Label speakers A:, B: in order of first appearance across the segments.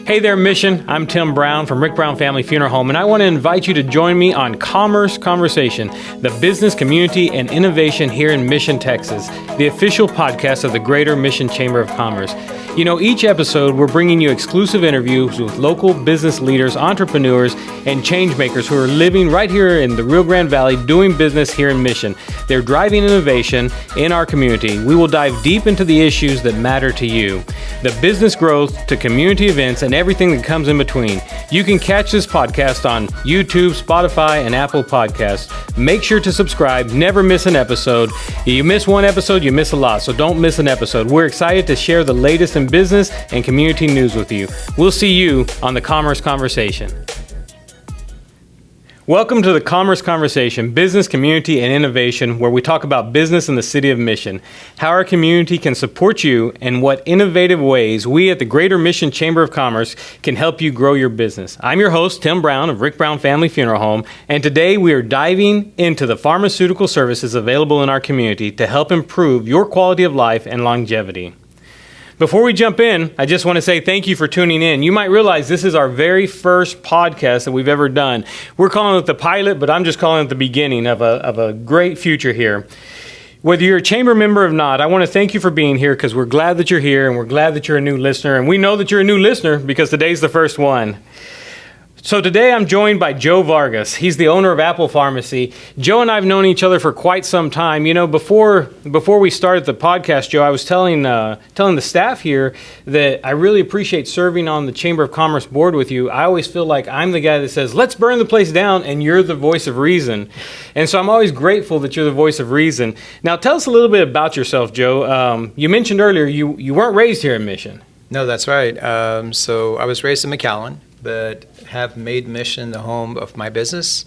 A: Hey there, Mission. I'm Tim Brown from Rick Brown Family Funeral Home, and I want to invite you to join me on Commerce Conversation, the business, community, and innovation here in Mission, Texas, the official podcast of the Greater Mission Chamber of Commerce. You know, each episode we're bringing you exclusive interviews with local business leaders, entrepreneurs, and change makers who are living right here in the Rio Grande Valley doing business here in Mission. They're driving innovation in our community. We will dive deep into the issues that matter to you, the business growth to community events and everything that comes in between. You can catch this podcast on YouTube, Spotify, and Apple Podcasts. Make sure to subscribe, never miss an episode. You miss one episode, you miss a lot, so don't miss an episode. We're excited to share the latest in business and community news with you. We'll see you on the Commerce Conversation. Welcome to the Commerce Conversation, business, community, and innovation, where we talk about business in the city of Mission, how our community can support you, and what innovative ways we at the Greater Mission Chamber of Commerce can help you grow your business. I'm your host, Tim Brown of Rick Brown Family Funeral Home, and today we are diving into the pharmaceutical services available in our community to help improve your quality of life and longevity. Before we jump in, I just want to say thank you for tuning in. You might realize this is our very first podcast that we've ever done. We're calling it the pilot, but I'm just calling it the beginning of a great future here. Whether you're a chamber member or not, I want to thank you for being here because we're glad that you're here and we're glad that you're a new listener. And we know that you're a new listener because today's the first one. So today I'm joined by Joe Vargas. He's the owner of Apple Pharmacy. Joe and I have known each other for quite some time. You know, before we started the podcast, Joe, I was telling the staff here that I really appreciate serving on the Chamber of Commerce board with you. I always feel like I'm the guy that says, let's burn the place down, and you're the voice of reason. And so I'm always grateful that you're the voice of reason. Now, tell us a little bit about yourself, Joe. You mentioned earlier you weren't raised here in Mission.
B: No, that's right. So I was raised in McAllen, but have made Mission the home of my business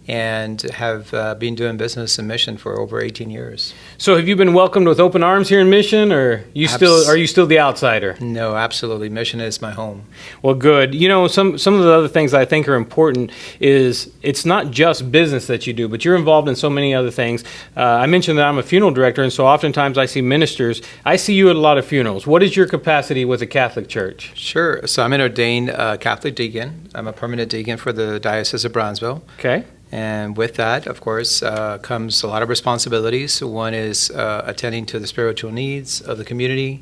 B: and have been doing business in Mission for over 18 years.
A: So have you been welcomed with open arms here in Mission, or are you still the outsider?
B: No, absolutely. Mission is my home.
A: Well, good. You know, some of the other things I think are important is it's not just business that you do, but you're involved in so many other things. I mentioned that I'm a funeral director, and so oftentimes I see ministers. I see you at a lot of funerals. What is your capacity with the Catholic Church?
B: Sure. So I'm an ordained Catholic deacon. I'm a permanent deacon for the Diocese of Bronzeville.
A: Okay.
B: And with that, of course, comes a lot of responsibilities. One is attending to the spiritual needs of the community,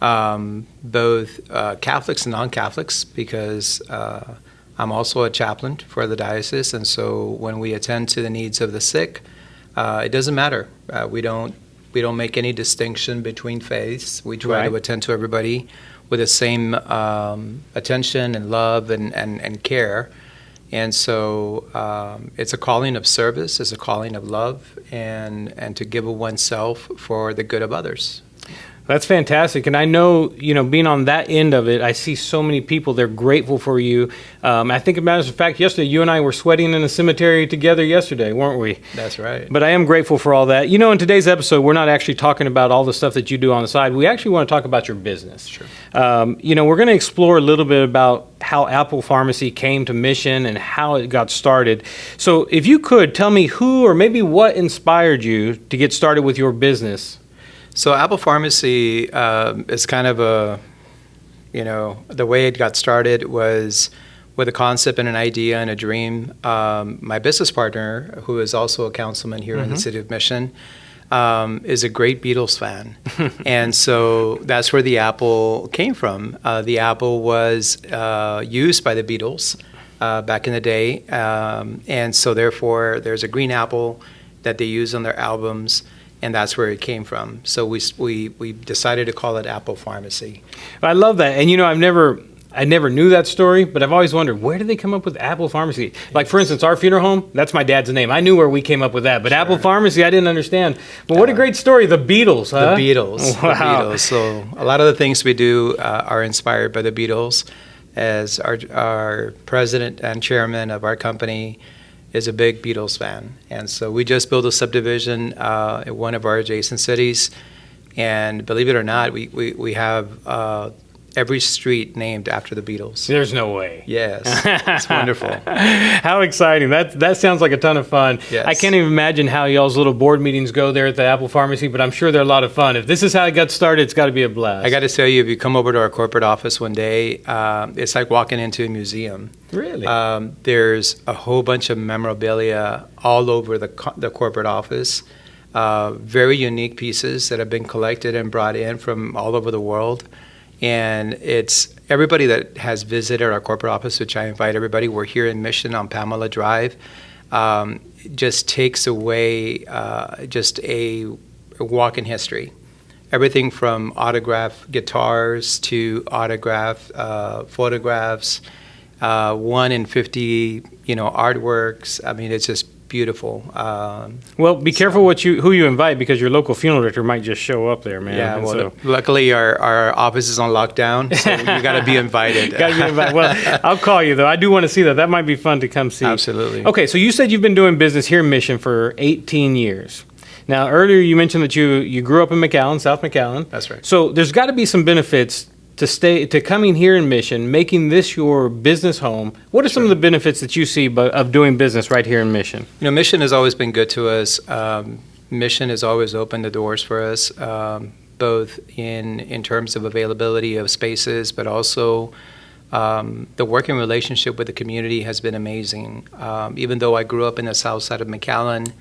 B: both Catholics and non-Catholics, because I'm also a chaplain for the diocese. And so when we attend to the needs of the sick, it doesn't matter. We don't make any distinction between faiths. We try to attend to everybody with the same attention and love and care. And so it's a calling of service, it's a calling of love, and to give of oneself for the good of others.
A: That's fantastic. And I know, being on that end of it, I see so many people, they're grateful for you. I think, as a matter of fact, yesterday, you and I were sweating in a cemetery together yesterday, weren't we?
B: That's right.
A: But I am grateful for all that. In today's episode, we're not actually talking about all the stuff that you do on the side. We actually want to talk about your business.
B: Sure.
A: We're going to explore a little bit about how Apple Pharmacy came to Mission and how it got started. So if you could tell me who or maybe what inspired you to get started with your business.
B: So Apple Pharmacy is kind of the way it got started was with a concept and an idea and a dream. My business partner, who is also a councilman here in the city of Mission, is a great Beatles fan. And so that's where the apple came from. The apple was used by the Beatles back in the day. And so therefore, there's a green apple that they use on their albums. And that's where it came from. So we decided to call it Apple Pharmacy.
A: I love that. And I never knew that story, but I've always wondered, where did they come up with Apple Pharmacy? Yes. Like, for instance, our funeral home, that's my dad's name. I knew where we came up with that, but sure. Apple Pharmacy, I didn't understand. But what a great story, the Beatles, huh?
B: The Beatles.
A: Wow.
B: The Beatles. So a lot of the things we do are inspired by the Beatles, as our president and chairman of our company is a big Beatles fan. And so we just built a subdivision in one of our adjacent cities. And believe it or not, we have every street named after the Beatles.
A: There's no way.
B: Yes, it's wonderful.
A: How exciting. That sounds like a ton of fun.
B: Yes.
A: I can't even imagine how y'all's little board meetings go there at the Apple Pharmacy, but I'm sure they're a lot of fun. If this is how it got started, it's got to be a blast.
B: I got to tell you, if you come over to our corporate office one day, it's like walking into a museum.
A: Really?
B: There's a whole bunch of memorabilia all over the corporate office. Very unique pieces that have been collected and brought in from all over the world. And it's everybody that has visited our corporate office, which I invite everybody. We're here in Mission on Pamela Drive. Just takes away just a walk in history. Everything from autographed guitars to autographed photographs, 1 in 50, artworks. I mean, it's just beautiful.
A: Well, be careful who you invite, because your local funeral director might just show up there, man.
B: Yeah,
A: And
B: well,
A: so-
B: luckily our office is on lockdown, so you got to be invited.
A: Gotta be invited. Well, I'll call you though. I do want to see that. That might be fun to come see.
B: Absolutely.
A: Okay, so you said you've been doing business here in Mission for 18 years. Now, earlier you mentioned that you grew up in McAllen, South McAllen.
B: That's right.
A: So there's got to be some benefits to coming here in Mission, making this your business home. What are some of the benefits that you see of doing business right here in Mission?
B: Mission has always been good to us. Mission has always opened the doors for us, both in terms of availability of spaces, but also the working relationship with the community has been amazing. Even though I grew up in the south side of McAllen,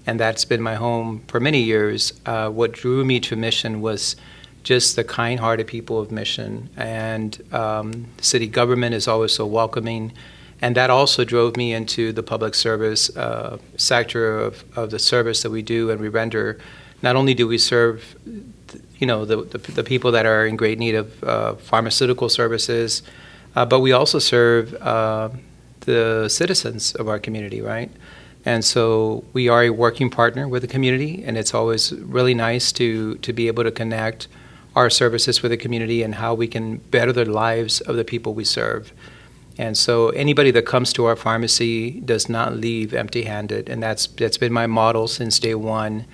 B: and that's been my home for many years, what drew me to Mission was just the kind-hearted people of Mission, and city government is always so welcoming, and that also drove me into the public service sector of the service that we do and we render. Not only do we serve, the people that are in great need of pharmaceutical services, but we also serve the citizens of our community, right? And so we are a working partner with the community, and it's always really nice to be able to connect our services with the community and how we can better the lives of the people we serve. And so anybody that comes to our pharmacy does not leave empty-handed, and that's been my model since day one,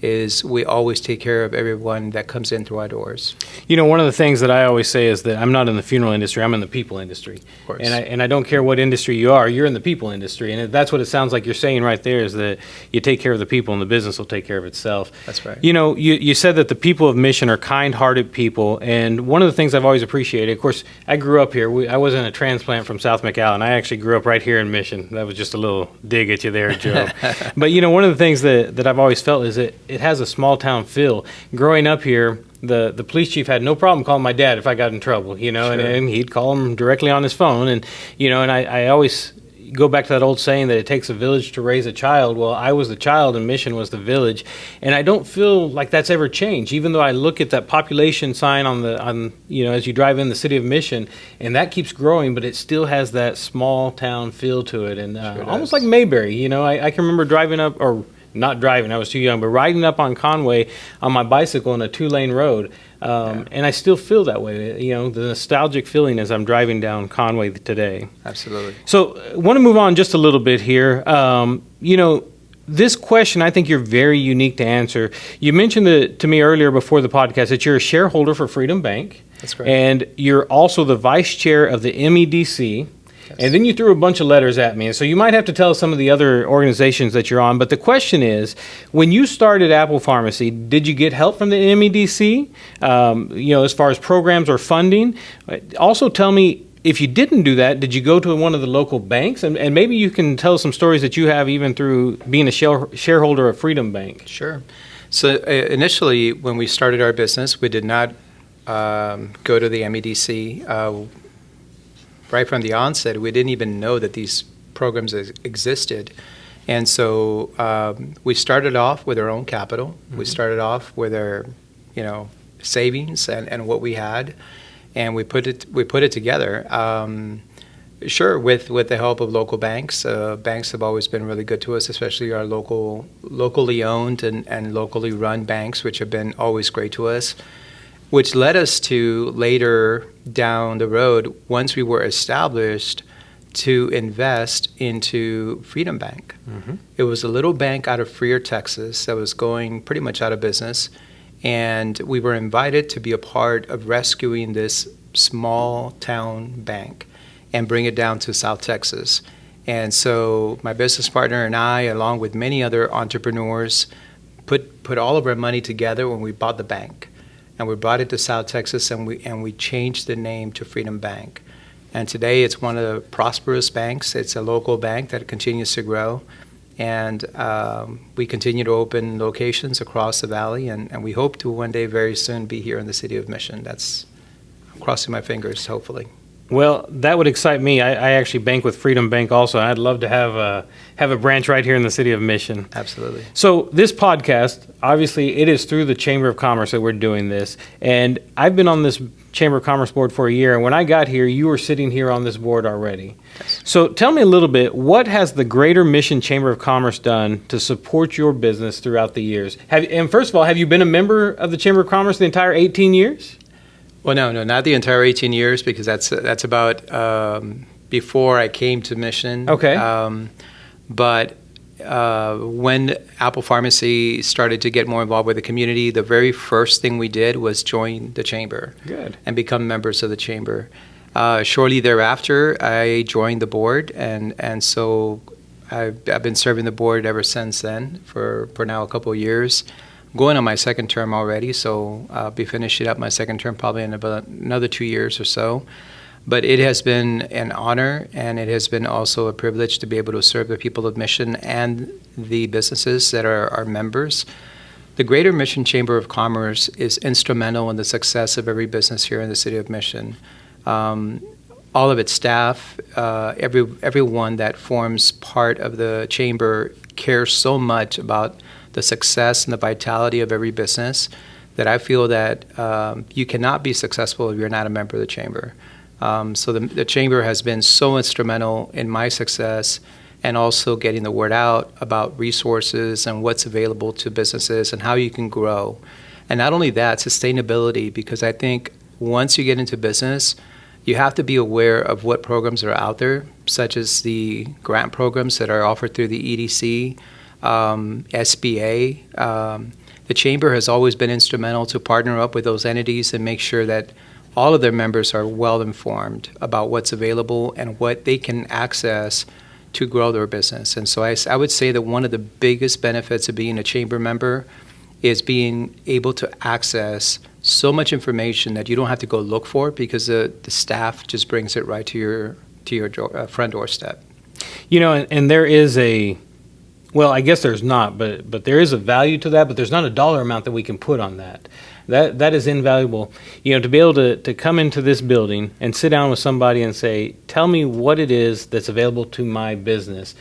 B: is we always take care of everyone that comes in through our doors.
A: One of the things that I always say is that I'm not in the funeral industry, I'm in the people industry.
B: Of course.
A: And I don't care what industry you are, you're in the people industry. And that's what it sounds like you're saying right there, is that you take care of the people and the business will take care of itself.
B: That's right.
A: You said that the people of Mission are kind-hearted people. And one of the things I've always appreciated, of course, I grew up here. I wasn't a transplant from South McAllen. I actually grew up right here in Mission. That was just a little dig at you there, Joe. But, one of the things that I've always felt is that it has a small town feel. Growing up here, the police chief had no problem calling my dad if I got in trouble,
B: Sure.
A: and he'd call him directly on his phone. And, and I always go back to that old saying that it takes a village to raise a child. Well, I was the child and Mission was the village. And I don't feel like that's ever changed, even though I look at that population sign on as you drive in the city of Mission, and that keeps growing, but it still has that small town feel to it. And
B: Sure
A: almost
B: does.
A: like Mayberry, I can remember driving up, or not driving, I was too young, but riding up on Conway on my bicycle in a 2-lane road. And I still feel that way, the nostalgic feeling as I'm driving down Conway today.
B: Absolutely.
A: So I want to move on just a little bit here. This question, I think you're very unique to answer. You mentioned to me earlier before the podcast that you're a shareholder for Freedom Bank.
B: That's correct.
A: And you're also the vice chair of the MEDC.
B: Yes.
A: And then you threw a bunch of letters at me. And so you might have to tell some of the other organizations that you're on. But the question is, when you started Apple Pharmacy, did you get help from the MEDC, as far as programs or funding? Also tell me, if you didn't do that, did you go to one of the local banks? And maybe you can tell some stories that you have even through being a shareholder of Freedom Bank.
B: Sure. So initially, when we started our business, we did not go to the MEDC. Right from the onset, we didn't even know that these programs existed. And so we started off with our own capital. Mm-hmm. We started off with our, savings and what we had, and we put it together. Sure, with the help of local banks. Banks have always been really good to us, especially our locally owned and locally run banks, which have been always great to us. Which led us to later down the road, once we were established, to invest into Freedom Bank. Mm-hmm. It was a little bank out of Freer, Texas, that was going pretty much out of business, and we were invited to be a part of rescuing this small town bank and bring it down to South Texas. And so my business partner and I, along with many other entrepreneurs, put all of our money together when we bought the bank. And we brought it to South Texas, and we changed the name to Freedom Bank. And today it's one of the prosperous banks. It's a local bank that continues to grow. And we continue to open locations across the valley, and we hope to one day very soon be here in the city of Mission. I'm crossing my fingers, hopefully.
A: Well, that would excite me. I actually bank with Freedom Bank also. I'd love to have a branch right here in the city of Mission.
B: Absolutely.
A: So this podcast, obviously, it is through the Chamber of Commerce that we're doing this. And I've been on this Chamber of Commerce board for a year. And when I got here, you were sitting here on this board already.
B: Yes.
A: So tell me a little bit, what has the Greater Mission Chamber of Commerce done to support your business throughout the years? And first of all, have you been a member of the Chamber of Commerce the entire 18 years?
B: Well, no, not the entire 18 years, because that's about before I came to Mission.
A: Okay.
B: But when Apple Pharmacy started to get more involved with the community, the very first thing we did was join the chamber.
A: Good.
B: And become members of the chamber. Shortly thereafter, I joined the board, and so I've been serving the board ever since then for now a couple of years. Going on my second term already, so I'll be finishing up my second term probably in about another 2 years or so. But it has been an honor, and it has been also a privilege to be able to serve the people of Mission and the businesses that are our members. The Greater Mission Chamber of Commerce is instrumental in the success of every business here in the city of Mission. All of its staff, everyone that forms part of the chamber cares so much about the success and the vitality of every business that I feel that you cannot be successful if you're not a member of the chamber. So the chamber has been so instrumental in my success, and also getting the word out about resources and what's available to businesses and how you can grow. And not only that, sustainability, because I think once you get into business, you have to be aware of what programs are out there, such as the grant programs that are offered through the EDC, SBA. The chamber has always been instrumental to partner up with those entities and make sure that all of their members are well informed about what's available and what they can access to grow their business. And so I would say that one of the biggest benefits of being a chamber member is being able to access so much information that you don't have to go look for, because the staff just brings it right to your front doorstep.
A: You know, and there is well, I guess there's not, but there is a value to that, but there's not a dollar amount that we can put on that. That is invaluable. You know, to be able to come into this building and sit down with somebody and say, tell me what it is that's available to my business.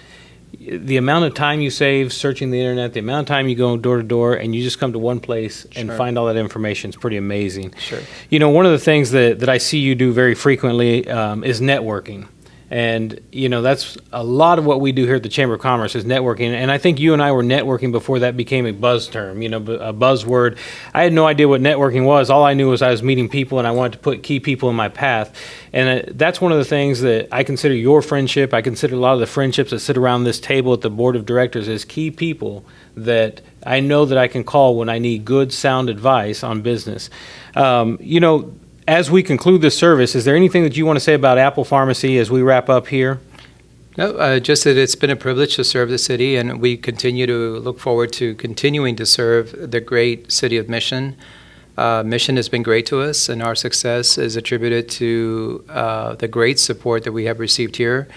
A: The amount of time you save searching the internet, the amount of time you go door to door, and you just come to one place and
B: Sure.
A: find all that information is pretty amazing.
B: Sure.
A: You know, one of the things that I see you do very frequently is networking. And, you know, that's a lot of what we do here at the Chamber of Commerce is networking. And I think you and I were networking before that became a buzz term, you know, a buzzword. I had no idea what networking was. All I knew was I was meeting people and I wanted to put key people in my path. And that's one of the things that I consider your friendship. I consider a lot of the friendships that sit around this table at the board of directors as key people that I know that I can call when I need good, sound advice on business. You know, as we conclude this service, is there anything that you want to say about Apple Pharmacy as we wrap up here?
B: No, just that it's been a privilege to serve the city, and we continue to look forward to continuing to serve the great city of Mission. Mission has been great to us, and our success is attributed to the great support that we have received here.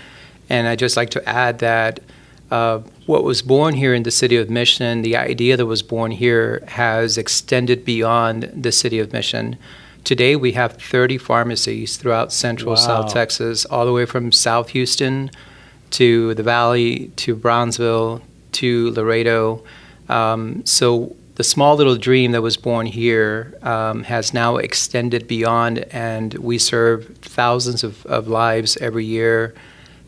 B: And I'd just like to add that what was born here in the city of Mission, the idea that was born here, has extended beyond the city of Mission. Today, we have 30 pharmacies throughout central South Texas, all the way from South Houston to the Valley, to Brownsville, to Laredo. So the small little dream that was born here has now extended beyond, and we serve thousands of lives every year.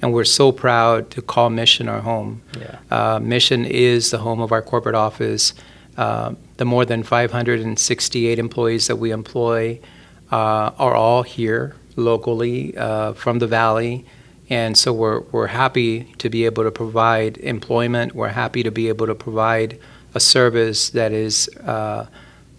B: And we're so proud to call Mission our home. Yeah. Mission is the home of our corporate office. The more than 568 employees that we employ are all here locally from the Valley. And so we're happy to be able to provide employment. We're happy to be able to provide a service that is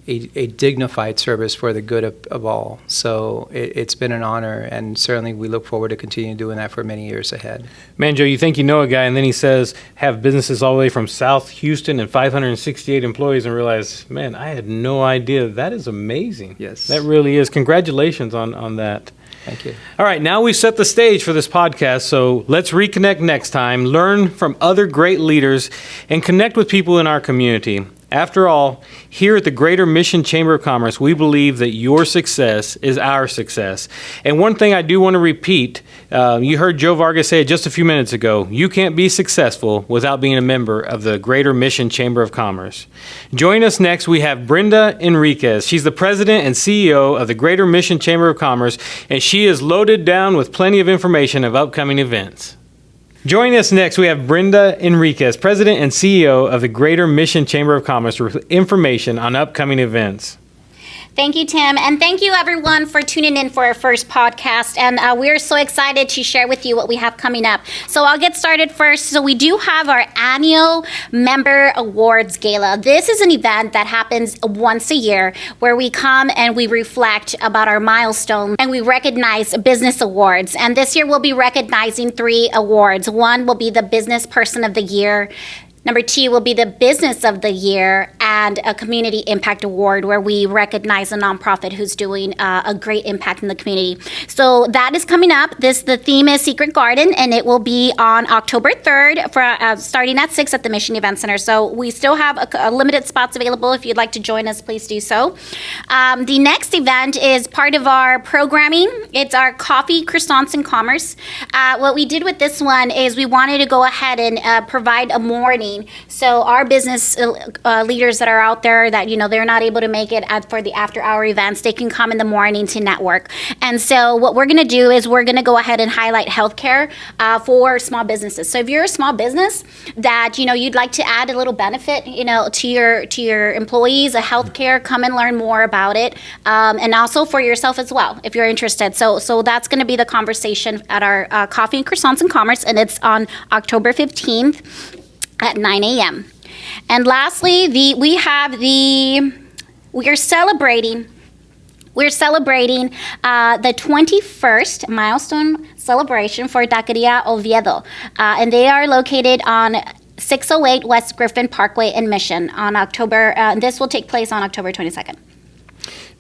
B: a dignified service for the good of all. So it's been an honor, and certainly we look forward to continuing doing that for many years ahead.
A: Man, Joe, you think you know a guy, and then he says, have businesses all the way from South Houston and 568 employees, and realize, man, I had no idea. That is amazing.
B: Yes.
A: That really is. Congratulations on that.
B: Thank you.
A: All right, now we've set the stage for this podcast, so let's reconnect next time, learn from other great leaders, and connect with people in our community. After all, here at the Greater Mission Chamber of Commerce, we believe that your success is our success. And one thing I do want to repeat, you heard Joe Vargas say it just a few minutes ago, you can't be successful without being a member of the Greater Mission Chamber of Commerce. Join us next, we have Brenda Enriquez. She's the president and CEO of the Greater Mission Chamber of Commerce, and she is loaded down with plenty of information of upcoming events. Joining us next, we have Brenda Enriquez, President and CEO of the Greater Mission Chamber of Commerce, with information on upcoming events.
C: Thank you, Tim. And thank you, everyone, for tuning in for our first podcast. And we're so excited to share with you what we have coming up. So I'll get started first. So we do have our annual Member Awards Gala. This is an event that happens once a year where we come and we reflect about our milestone and we recognize business awards. And this year we'll be recognizing 3 awards. One will be the Business Person of the Year. Number 2 will be the Business of the Year, and a Community Impact Award where we recognize a nonprofit who's doing a great impact in the community. So that is coming up. The theme is Secret Garden, and it will be on October 3rd, starting at 6 at the Mission Event Center. So we still have a limited spots available. If you'd like to join us, please do so. The next event is part of our programming. It's our Coffee, Croissants, and Commerce. What we did with this one is we wanted to go ahead and provide a morning. So our business leaders that are out there that, they're not able to make it for the after-hour events, they can come in the morning to network. And so what we're going to do is we're going to go ahead and highlight healthcare for small businesses. So if you're a small business that, you'd like to add a little benefit, to your employees, a healthcare, come and learn more about it. And also for yourself as well, if you're interested. So that's going to be the conversation at our Coffee and Croissants and Commerce, and it's on October 15th. At 9 a.m. And lastly, we are celebrating the 21st milestone celebration for Taqueria Oviedo. And they are located on 608 West Griffin Parkway in Mission on October. This will take place on October 22nd.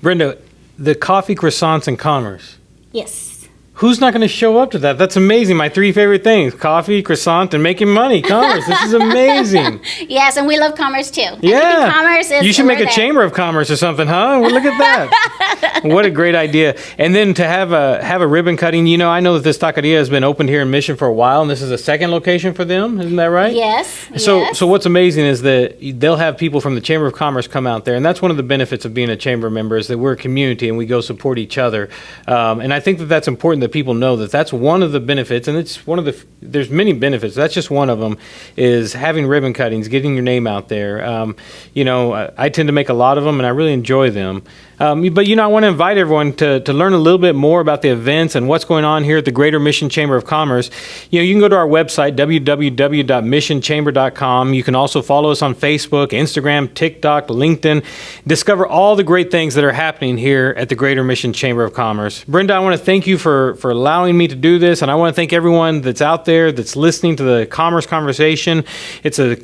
A: Brenda, the Coffee, Croissants, and Commerce.
C: Yes.
A: Who's not going to show up to that? That's amazing. My 3 favorite things: coffee, croissant, and making money. Commerce. This is amazing.
C: Yes, and we love commerce too.
A: Yeah.
C: Commerce is,
A: you should make a chamber of commerce or something, huh? Well, look at that. What a great idea. And then to have a ribbon cutting. I know that this taqueria has been opened here in Mission for a while, and this is a second location for them. Isn't that right?
C: Yes.
A: So what's amazing is that they'll have people from the Chamber of Commerce come out there, and that's one of the benefits of being a chamber member is that we're a community and we go support each other. And I think that that's important that people know that that's one of the benefits, and it's one of there's many benefits. That's just one of them, is having ribbon cuttings, getting your name out there. I tend to make a lot of them, and I really enjoy them. But, I want to invite everyone to learn a little bit more about the events and what's going on here at the Greater Mission Chamber of Commerce. You can go to our website, www.missionchamber.com. You can also follow us on Facebook, Instagram, TikTok, LinkedIn. Discover all the great things that are happening here at the Greater Mission Chamber of Commerce. Brenda, I want to thank you for allowing me to do this, and I want to thank everyone that's out there that's listening to the Commerce Conversation. It's a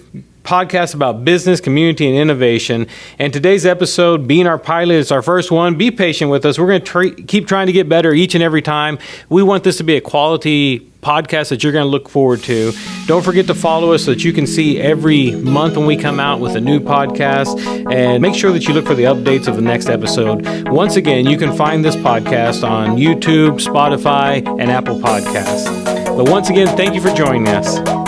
A: podcast about business, community, and innovation. And today's episode, being our pilot, it's our first one. Be patient with us. We're going to keep trying to get better each and every time. We want this to be a quality podcast that you're going to look forward to. Don't forget to follow us so that you can see every month when we come out with a new podcast, and make sure that you look for the updates of the next episode. Once again, you can find this podcast on YouTube, Spotify, and Apple Podcasts. But once again, thank you for joining us.